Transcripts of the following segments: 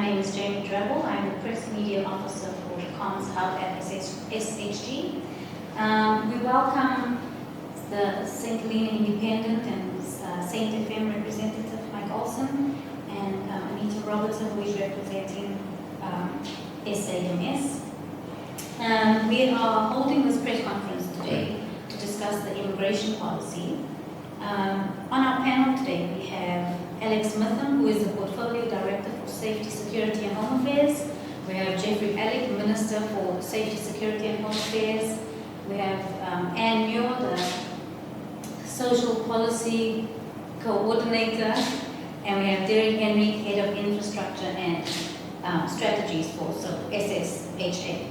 name is Jamie Drabble. I'm the Press Media Officer for the Comms Hub at SHG. We welcome the St. Helena Independent and St. FM representative Mike Olson and Anita Robertson, who is representing SAMS. We are holding this press conference today to discuss the immigration policy. On our panel today, we have Alex Smitham, who is the Portfolio Director for Safety, Security and Home Affairs. We have Jeffrey Alec, Minister for Safety, Security and Home Affairs. We have Anne Muir, the Social Policy Coordinator. And we have Derek Henry, Head of Infrastructure and Strategies for SSHA.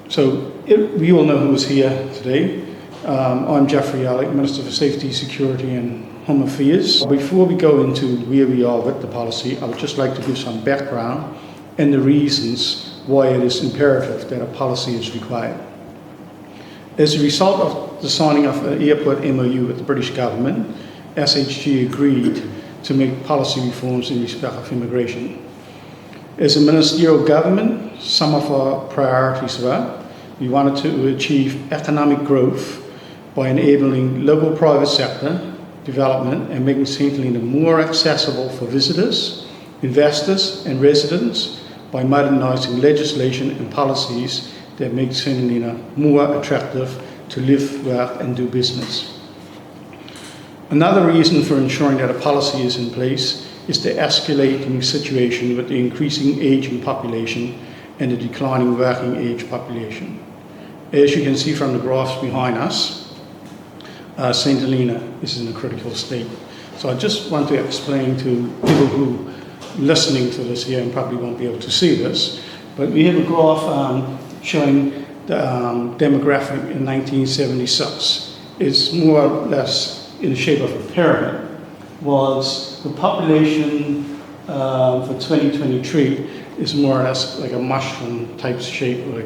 So we all know who's here today. I'm Jeffrey Alec, Minister for Safety, Security and Home Affairs. Before we go into where we are with the policy, I would just like to give some background and the reasons why it is imperative that a policy is required. As a result of the signing of an airport MOU with the British government, SHG agreed to make policy reforms in respect of immigration. As a ministerial government, some of our priorities were we wanted to achieve economic growth by enabling local private sector development and making St. Helena more accessible for visitors, investors and residents by modernising legislation and policies that make St. Helena more attractive to live, work and do business. Another reason for ensuring that a policy is in place is the escalating situation with the increasing ageing population and the declining working age population. As you can see from the graphs behind us, St. Helena is in a critical state. So I just want to explain to people who are listening to this here and probably won't be able to see this, but we have a graph showing the demographic in 1976. It's more or less in the shape of a pyramid. Was the population for 2023 is more or less like a mushroom type shape, like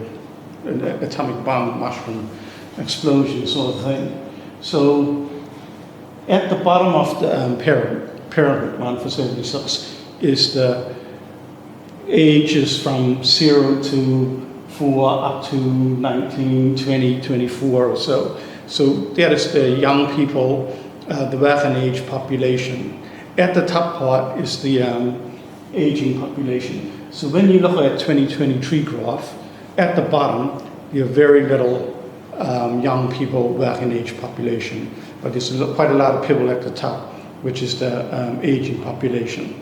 an atomic bomb mushroom explosion sort of thing. So at the bottom of the pyramid one for 76 is the ages from 0 to 4 up to 19, 20, 24 or so. So that is the young people, the working age population. At the top part is the aging population. So when you look at 2023 graph, at the bottom, you have very little young people working age population, but there's quite a lot of people at the top, which is the aging population.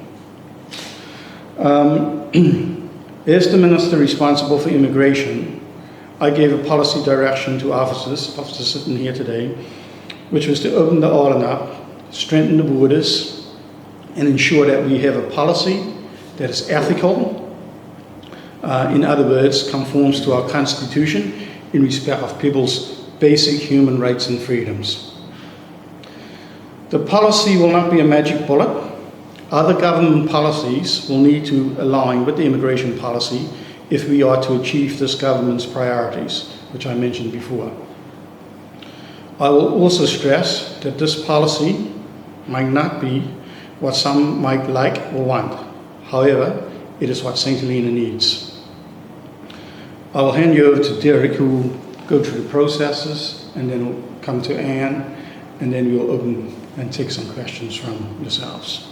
As the Minister responsible for immigration, I gave a policy direction to officers sitting here today, which was to open the island up, strengthen the borders, and ensure that we have a policy that is ethical, in other words, conforms to our Constitution in respect of people's basic human rights and freedoms. The policy will not be a magic bullet. Other government policies will need to align with the immigration policy if we are to achieve this government's priorities, which I mentioned before. I will also stress that this policy might not be what some might like or want. However, it is what St. Helena needs. I will hand you over to Derek, who will go through the processes, and then we'll come to Anne, and then we'll open and take some questions from yourselves.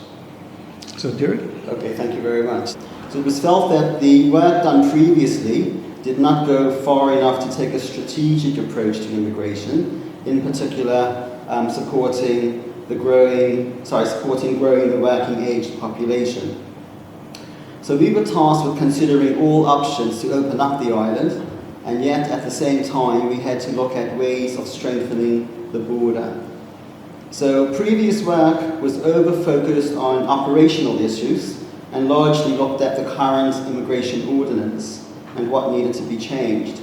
So Derek? Okay, thank you very much. So it was felt that the work done previously did not go far enough to take a strategic approach to immigration, in particular supporting growing the working age population. So we were tasked with considering all options to open up the island, and yet at the same time we had to look at ways of strengthening the border. So previous work was over-focused on operational issues and largely looked at the current immigration ordinance and what needed to be changed.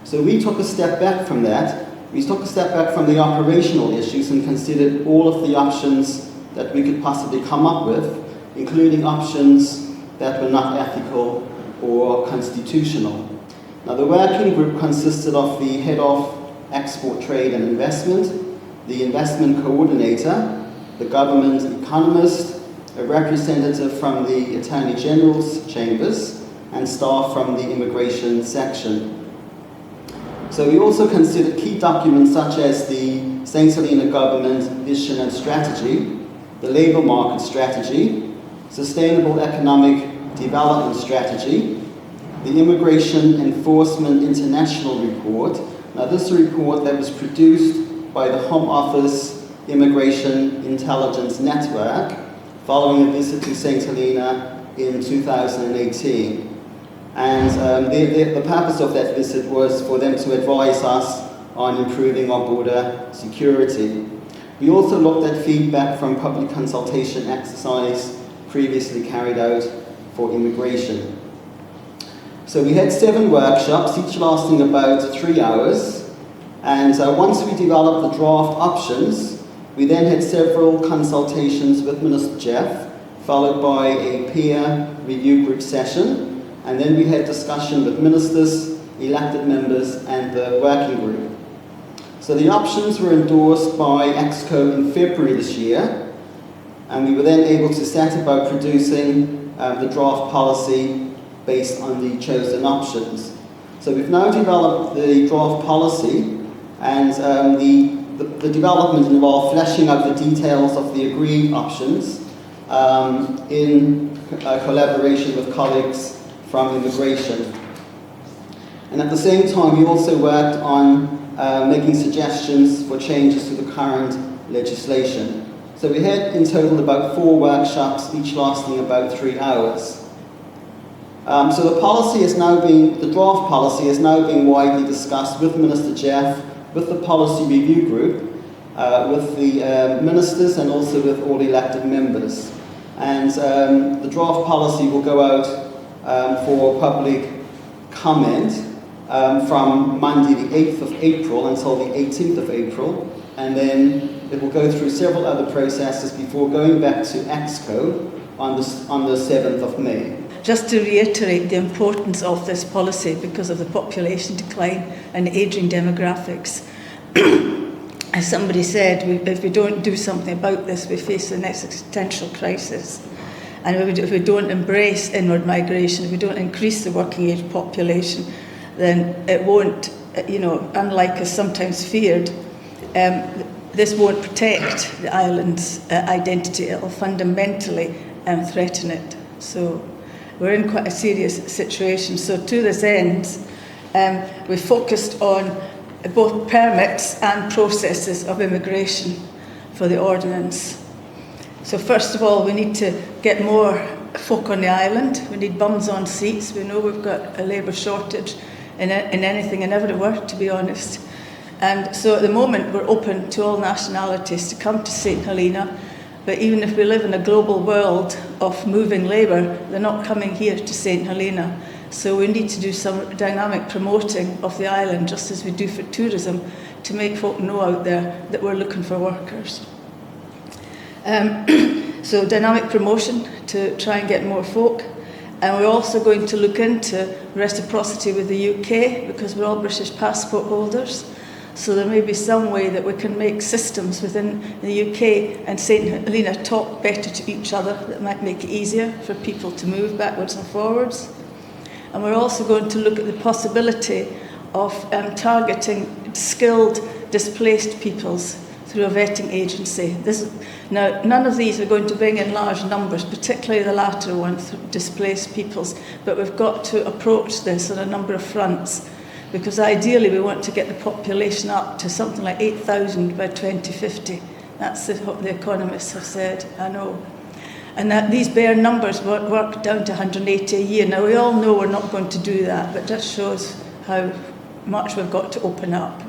So we took a step back from that. We took a step back from the operational issues and considered all of the options that we could possibly come up with, including options that were not ethical or constitutional. Now, the working group consisted of the head of export trade and investment, the investment coordinator, the government economist, a representative from the Attorney General's chambers, and staff from the immigration section. So we also considered key documents such as the St. Helena Government Vision and Strategy, the Labour Market Strategy, Sustainable Economic Development Strategy, the Immigration Enforcement International Report. Now this report that was produced by the Home Office Immigration Intelligence Network following a visit to St. Helena in 2018. And the purpose of that visit was for them to advise us on improving our border security. We also looked at feedback from public consultation exercise previously carried out for immigration. So we had 7 workshops, each lasting about 3 hours. And once we developed the draft options, we then had several consultations with Minister Jeff, followed by a peer review group session. And then we had discussion with ministers, elected members, and the working group. So the options were endorsed by EXCO in February this year, and we were then able to set about producing the draft policy based on the chosen options. So we've now developed the draft policy, and the development involved fleshing out the details of the agreed options in collaboration with colleagues from immigration. And at the same time, we also worked on making suggestions for changes to the current legislation. So we had in total about 4 workshops, each lasting about 3 hours. So the draft policy is now being widely discussed with Minister Jeff, with the policy review group, with the ministers, and also with all elected members. And the draft policy will go out for public comment from Monday the 8th of April until the 18th of April, and then it will go through several other processes before going back to EXCO on the 7th of May. Just to reiterate the importance of this policy because of the population decline and ageing demographics. As somebody said, if we don't do something about this, we face an existential crisis. And if we don't embrace inward migration, if we don't increase the working age population, then it won't, unlike as sometimes feared, this won't protect the island's identity. It will fundamentally threaten it. So we're in quite a serious situation. So to this end, we focused on both permits and processes of immigration for the ordinance. So first of all, we need to get more folk on the island. We need bums on seats. We know we've got a labour shortage in anything and everywhere, to be honest. And so at the moment, we're open to all nationalities to come to St. Helena. But even if we live in a global world of moving labour, they're not coming here to St. Helena. So we need to do some dynamic promoting of the island, just as we do for tourism, to make folk know out there that we're looking for workers. So dynamic promotion to try and get more folk. And we're also going to look into reciprocity with the UK, because we're all British passport holders. So there may be some way that we can make systems within the UK and St. Helena talk better to each other that might make it easier for people to move backwards and forwards. And we're also going to look at the possibility of targeting skilled, displaced peoples through a vetting agency. Now, none of these are going to bring in large numbers, particularly the latter one, displaced peoples, but we've got to approach this on a number of fronts, because ideally we want to get the population up to something like 8,000 by 2050. That's what the economists have said, I know. And that these bare numbers work down to 180 a year. Now, we all know we're not going to do that, but that shows how much we've got to open up.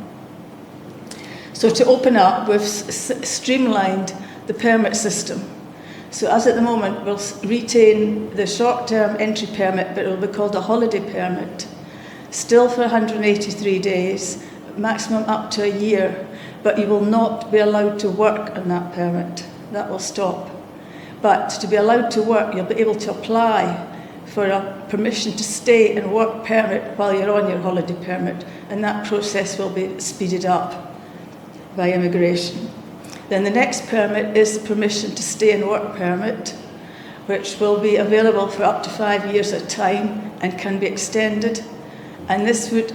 So to open up, we've streamlined the permit system. So as at the moment, we'll retain the short-term entry permit, but it will be called a holiday permit. Still for 183 days, maximum up to a year, but you will not be allowed to work on that permit. That will stop. But to be allowed to work, you'll be able to apply for a permission to stay and work permit while you're on your holiday permit, and that process will be speeded up by immigration. Then the next permit is the permission to stay and work permit, which will be available for up to 5 years at a time and can be extended. And this would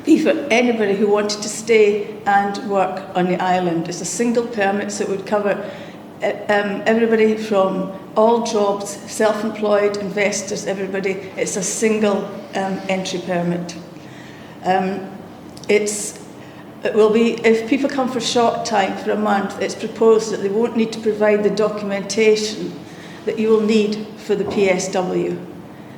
be for anybody who wanted to stay and work on the island. It's a single permit, so it would cover everybody from all jobs, self-employed, investors, everybody. It's a single entry permit. It will be, if people come for a short time, for a month, it's proposed that they won't need to provide the documentation that you will need for the PSW.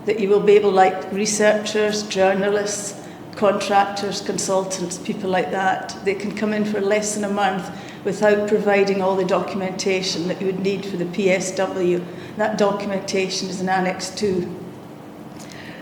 That you will be able, like researchers, journalists, contractors, consultants, people like that, they can come in for less than a month without providing all the documentation that you would need for the PSW. That documentation is in Annex 2.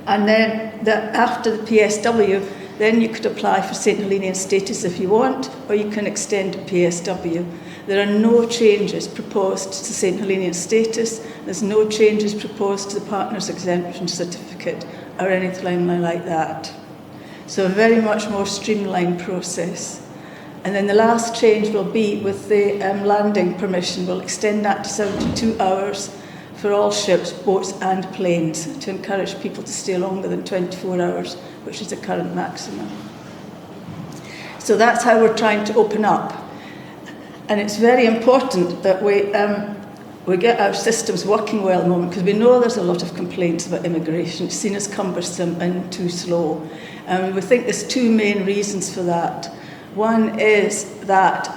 And then after the PSW, then you could apply for St. Helenian status if you want, or you can extend to PSW. There are no changes proposed to St. Helenian status. There's no changes proposed to the Partners Exemption Certificate or anything like that. So a very much more streamlined process. And then the last change will be with the landing permission. We'll extend that to 72 hours for all ships, boats and planes to encourage people to stay longer than 24 hours, which is the current maximum. So that's how we're trying to open up. And it's very important that we get our systems working well at the moment, because we know there's a lot of complaints about immigration. It's seen as cumbersome and too slow. And we think there's two main reasons for that. One is that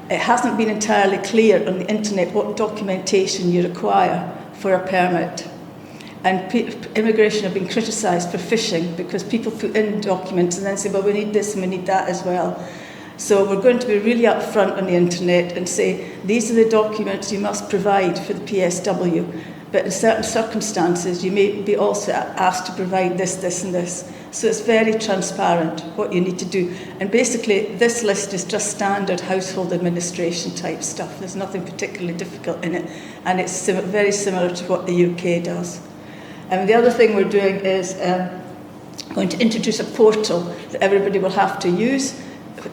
it hasn't been entirely clear on the internet what documentation you require for a permit. And immigration have been criticised for phishing because people put in documents and then say, well, we need this and we need that as well. So we're going to be really upfront on the internet and say, these are the documents you must provide for the PSW. But in certain circumstances, you may be also asked to provide this, this and this. So it's very transparent what you need to do. And basically, this list is just standard household administration type stuff. There's nothing particularly difficult in it. And it's very similar to what the UK does. And the other thing we're doing is going to introduce a portal that everybody will have to use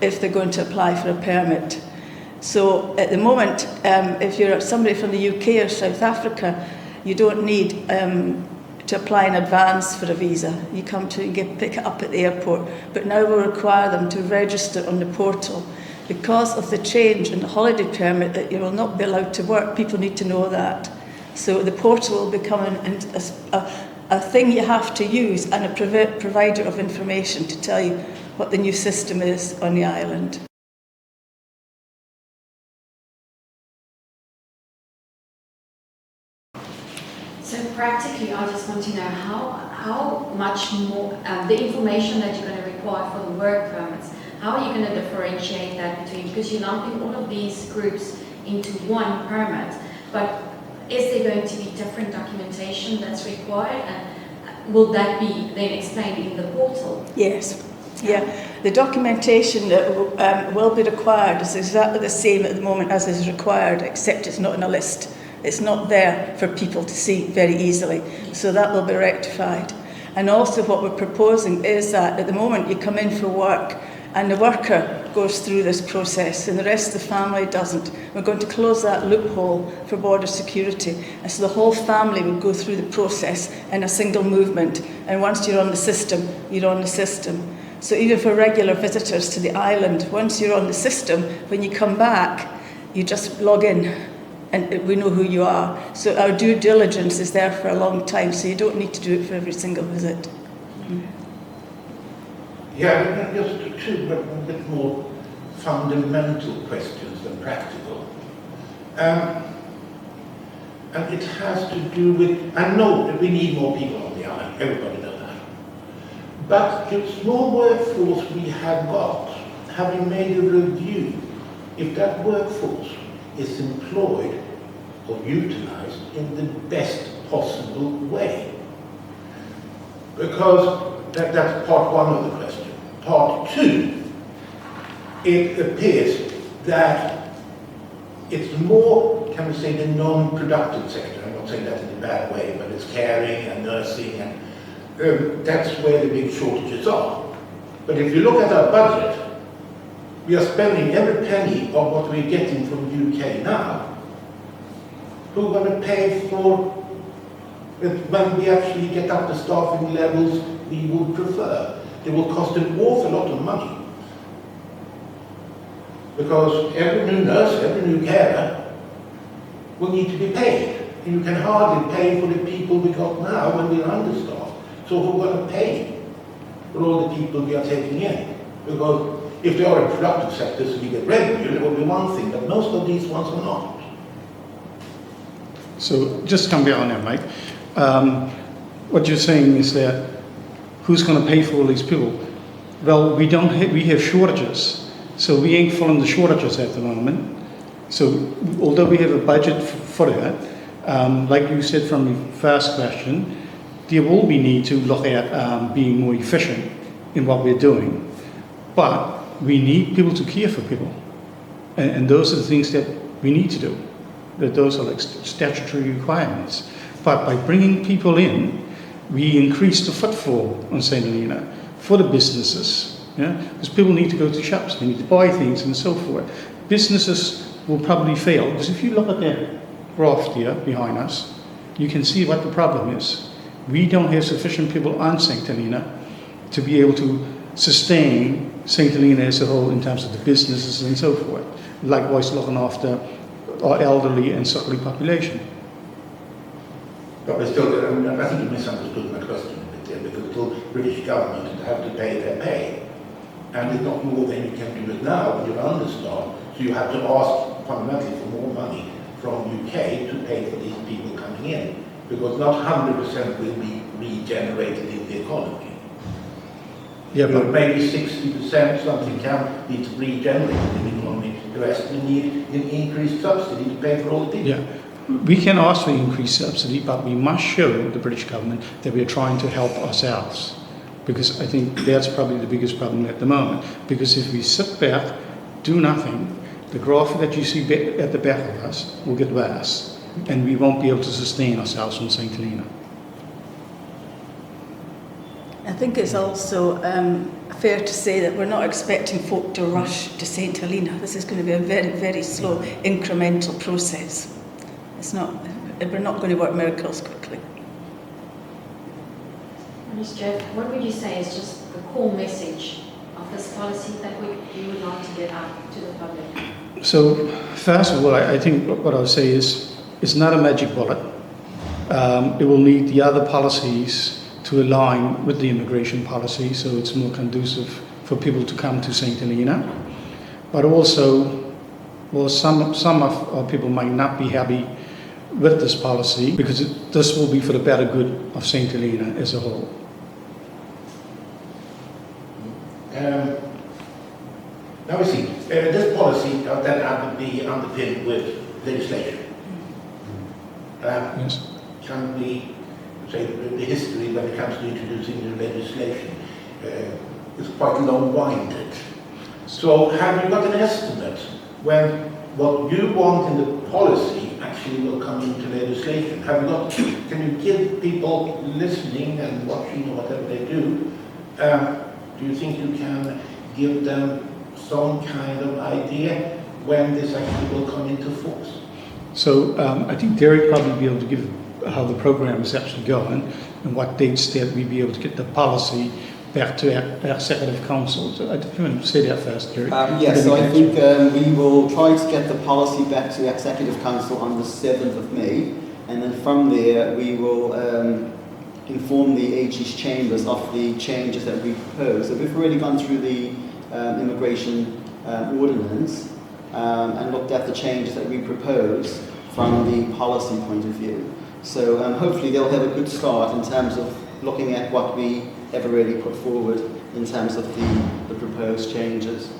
if they're going to apply for a permit. So at the moment, if you're somebody from the UK or South Africa, you don't need to apply in advance for a visa. You come to and pick it up at the airport. But now we'll require them to register on the portal. Because of the change in the holiday permit that you will not be allowed to work, people need to know that. So the portal will become a thing you have to use, and a provider of information to tell you what the new system is on the island. So practically, I just want to know how much more, the information that you're going to require for the work permits, how are you going to differentiate that between, because you're lumping all of these groups into one permit, but is there going to be different documentation that's required, and will that be then explained in the portal? Yes. Yeah, the documentation that will be required is exactly the same at the moment as is required, except it's not in a list. It's not there for people to see very easily, so that will be rectified. And also what we're proposing is that at the moment you come in for work and the worker goes through this process and the rest of the family doesn't. We're going to close that loophole for border security, and so the whole family would go through the process in a single movement, and once you're on the system, you're on the system. So even for regular visitors to the island, once you're on the system, when you come back, you just log in and we know who you are. So our due diligence is there for a long time, so you don't need to do it for every single visit. Yeah, just two a bit more fundamental questions than practical. And it has to do with, I know that we need more people on the island, everybody knows that. But the small workforce we have got, having made a review, if that workforce is employed or utilised in the best possible way. Because that's part one of the question. Part two, it appears that it's more, can we say, the non-productive sector. I'm not saying that in a bad way, but it's caring and nursing, and that's where the big shortages are. But if you look at our budget, we are spending every penny of what we're getting from UK now who are going to pay for when we actually get up the staffing levels we would prefer? It will cost an awful lot of money. Because every new nurse, every new carer will need to be paid. And you can hardly pay for the people we got now when we're understaffed. So who are going to pay for all the people we are taking in? Because if they are in productive sectors and you get revenue, it will be one thing, but most of these ones are not. So just come back on that, Mike. What you're saying is that who's going to pay for all these people? Well, we have shortages, so we ain't filling the shortages at the moment. So although we have a budget for that, like you said from the first question, there will be need to look at being more efficient in what we're doing. But we need people to care for people. And those are the things that we need to do. That those are like statutory requirements. But by bringing people in, we increase the footfall on St. Helena for the businesses. Yeah? Because people need to go to shops, they need to buy things and so forth. Businesses will probably fail, because if you look at that graph there behind us, you can see what the problem is. We don't have sufficient people on St. Helena to be able to sustain St. Helena as a whole in terms of the businesses and so forth. Likewise, looking after our elderly and sickly population. But still, I think you misunderstood my question a bit there, because the British government have to pay their pay. And it's not more than you can do it now when you're understaffed. So you have to ask fundamentally for more money from UK to pay for these people coming in. Because not 100% will be regenerated in the economy. Yeah, but maybe 60% something can be regenerated in the economy. The rest we need an increased subsidy to pay for all the people. yeah, we can ask for increased subsidy, but we must show the British government that we are trying to help ourselves. Because I think that's probably the biggest problem at the moment. Because if we sit back, do nothing, the graph that you see at the back of us will get worse, and we won't be able to sustain ourselves from St. Helena. I think it's also fair to say that we're not expecting folk to rush to St. Helena. This is going to be a very, very slow, incremental process. We're not going to work miracles quickly. Ms. Jeff, what would you say is just the core message of this policy that you would like to get out to the public? So, first of all, I think what I'll say is, it's not a magic bullet. It will need the other policies to align with the immigration policy, so it's more conducive for people to come to St. Helena. But also, well, some of our people might not be happy with this policy, because this will be for the better good of St. Helena as a whole. Now we see, this policy then had to be underpinned with legislation. Yes. Can we say the history when it comes to introducing new legislation is quite long-winded. So have you got an estimate when what you want in the policy actually will come into legislation? Have you got, can you give people listening and watching or whatever they do you think you can give them some kind of idea when this actually will come into force? So I think Derek probably be able to give how the program is actually going and what dates that we'll be able to get the policy back to our Executive Council. So I don't want to say that first, Derek. Yes, so I think we will try to get the policy back to the Executive Council on the 7th of May, and then from there we will inform the AG's chambers of the changes that we propose. So we've already gone through the immigration ordinance and looked at the changes that we propose from the policy point of view. So hopefully they'll have a good start in terms of looking at what we have already put forward in terms of the proposed changes.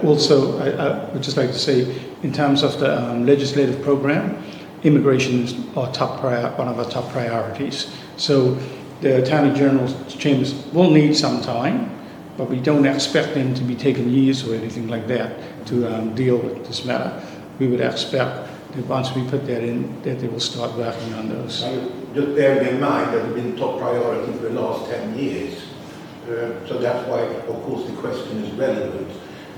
Also, I would just like to say, in terms of the legislative program, immigration is one of our top priorities. So the Attorney General's chambers will need some time, but we don't expect them to be taking years or anything like that to deal with this matter. We would expect that once we put that in, that they will start working on those. Just bearing in mind that it's been top priority for the last 10 years. So that's why, of course, the question is relevant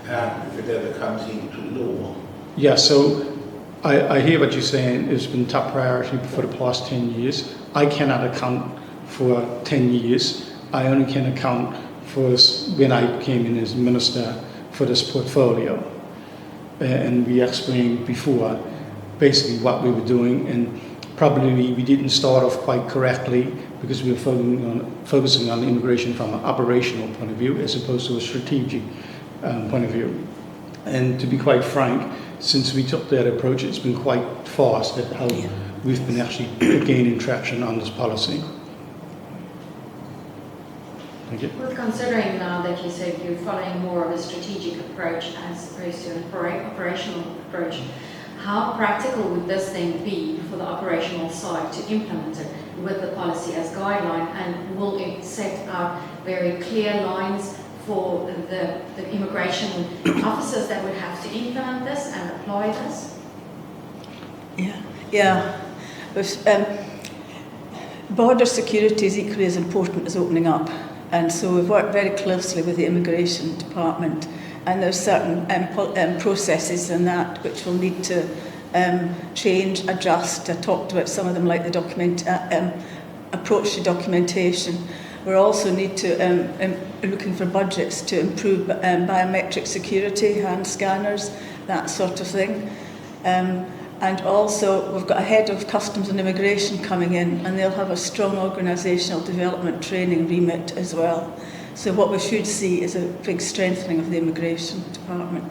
if it ever comes into law. Yeah, so I hear what you're saying. It's been top priority for the past 10 years. I cannot account for 10 years. I only can account for when I came in as minister for this portfolio. And we explained before basically what we were doing, and probably we didn't start off quite correctly because we were focusing on immigration from an operational point of view as opposed to a strategic point of view. And to be quite frank, since we took that approach, it's been quite fast at how we've been actually gaining traction on this policy. Thank you. Well, considering now that you said you're following more of a strategic approach as opposed to an operational approach, how practical would this then be for the operational side to implement it with the policy as guideline, and will it set out very clear lines for the immigration officers that would have to implement this and apply this? Yeah. Border security is equally as important as opening up, and so we've worked very closely with the immigration department, and there's certain processes in that which will need to change, adjust. I talked about some of them, like the approach to documentation. We also need to looking for budgets to improve biometric security, hand scanners, that sort of thing. And also we've got a head of customs and immigration coming in, and they'll have a strong organisational development training remit as well. So what we should see is a big strengthening of the immigration department.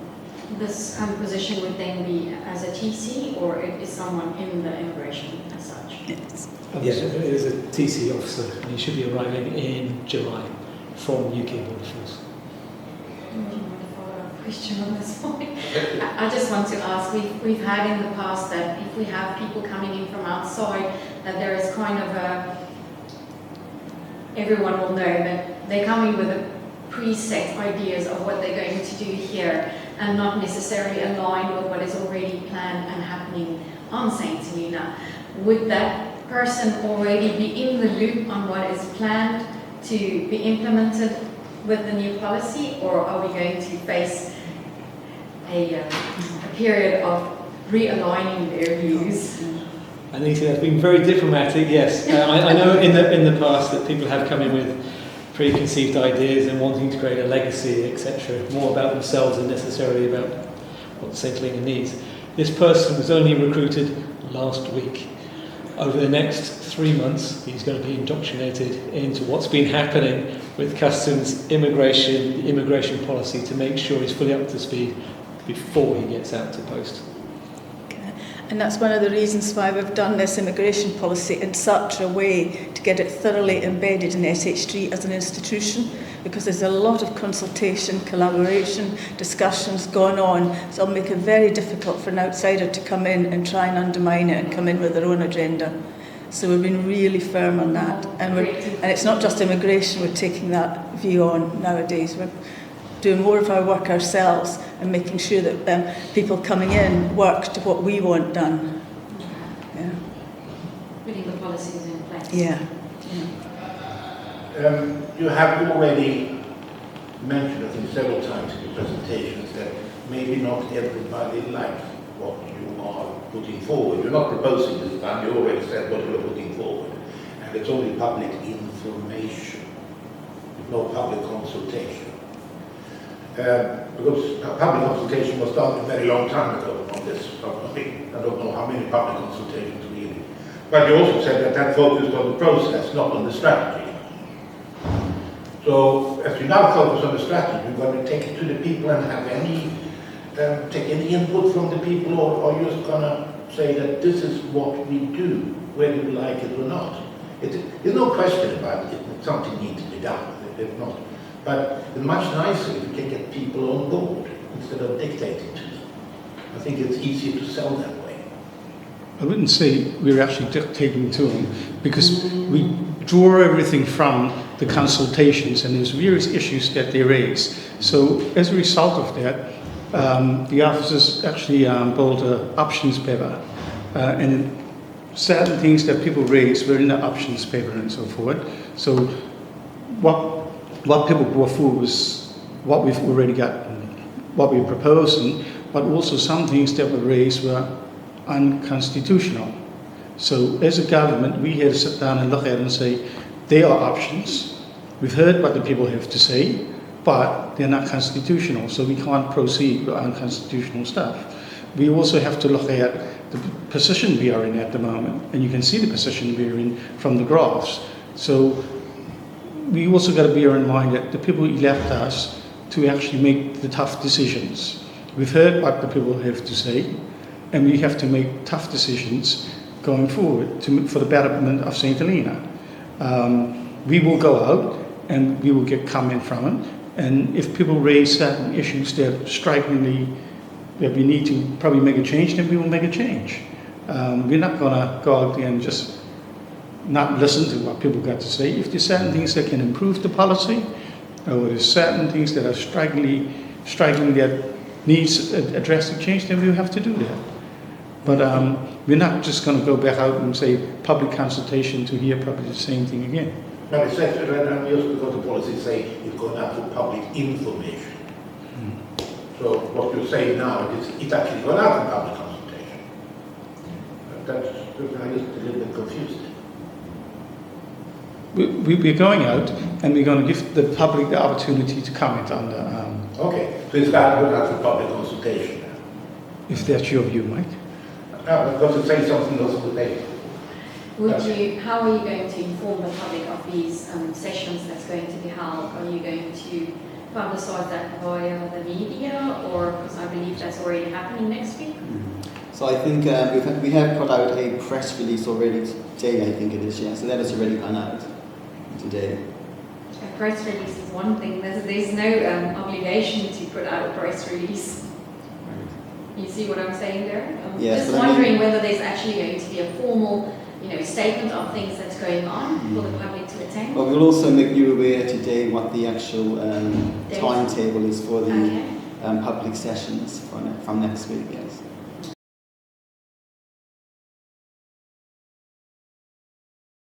This position would then be as a TC, or is someone in the immigration as such? Yes. Yes, it is a TC officer, and he should be arriving in July from UK Border Force. Do you want to follow up question on this point? I just want to ask, we've had in the past that if we have people coming in from outside, that there is kind of everyone will know that they come in with a preset ideas of what they're going to do here, and not necessarily aligned with what is already planned and happening on St. Helena. Would that person already be in the loop on what is planned to be implemented with the new policy, or are we going to face a period of realigning their views? Anita, that's been very diplomatic, yes. I know in the past that people have come in with preconceived ideas and wanting to create a legacy, etc., more about themselves than necessarily about what St. Helena needs. This person was only recruited last week. Over the next 3 months, he's going to be indoctrinated into what's been happening with customs, immigration policy, to make sure he's fully up to speed before he gets out to post. And that's one of the reasons why we've done this immigration policy in such a way to get it thoroughly embedded in SH3 as an institution, because there's a lot of consultation, collaboration, discussions going on. So it'll make it very difficult for an outsider to come in and try and undermine it and come in with their own agenda. So we've been really firm on that. And it's not just immigration, we're taking that view on nowadays. We're doing more of our work ourselves and making sure that people coming in work to what we want done. Yeah. Putting the policies in place. Yeah. You have already mentioned, I think, several times in your presentations that maybe not everybody likes what you are putting forward. You're not proposing this time, you already said what you're putting forward. And it's only public information, no public consultation. Because public consultation was done a very long time ago on this topic. I don't know how many public consultations really. But you also said that that focused on the process, not on the strategy. So as you now focus on the strategy, you're going to take it to the people and have take any input from the people, or are you just going to say that this is what we do, whether you like it or not? There's no question about it. Something needs to be done. If not. But it's much nicer if you can get people on board instead of dictating to them. I think it's easier to sell that way. I wouldn't say we're actually dictating to them, because we draw everything from the consultations, and there's various issues that they raise. So as a result of that, the officers actually built an options paper, and certain things that people raise were in the options paper and so forth. So what people brought forward was what we've already got, what we're proposing, but also some things that were raised were unconstitutional. So as a government, we had to sit down and look at it and say, there are options. We've heard what the people have to say, but they're not constitutional, so we can't proceed with unconstitutional stuff. We also have to look at the position we are in at the moment, and you can see the position we're in from the graphs. So we also got to bear in mind that the people elect us to actually make the tough decisions. We've heard what the people have to say, and we have to make tough decisions going forward for the betterment of St. Helena. We will go out and we will get comment from it, and if people raise certain issues that strikingly that we need to probably make a change, then we will make a change. We're not going to go out there and just not listen to what people got to say. If there's certain things that can improve the policy, or there's certain things that are striking that needs a drastic change, then we'll have to do that. But we're not just going to go back out and say public consultation to hear probably the same thing again. No, it's actually, when we used to go to policy, say it's going out for public information. So what you're saying now is it's actually gone out for public consultation. That's, I just a little bit confused. We're going out and we're going to give the public the opportunity to comment on the... Okay, so it's got to go out for public consultation now. If that's your view, Mike. No, I've got to say something else on the table. How are you going to inform the public of these sessions that's going to be held? Are you going to publicise that via the media, or because I believe that's already happening next week? So I think we have put out a press release already today, I think it is, yeah. So that has already gone out today. A press release is one thing. There's no obligation to put out a press release. You see what I'm saying there? I'm Yes, just wondering whether there's actually going to be a formal, statement of things that's going on for the public to attend. Well, we'll also make you aware today what the actual timetable is for the public sessions from next week, yes.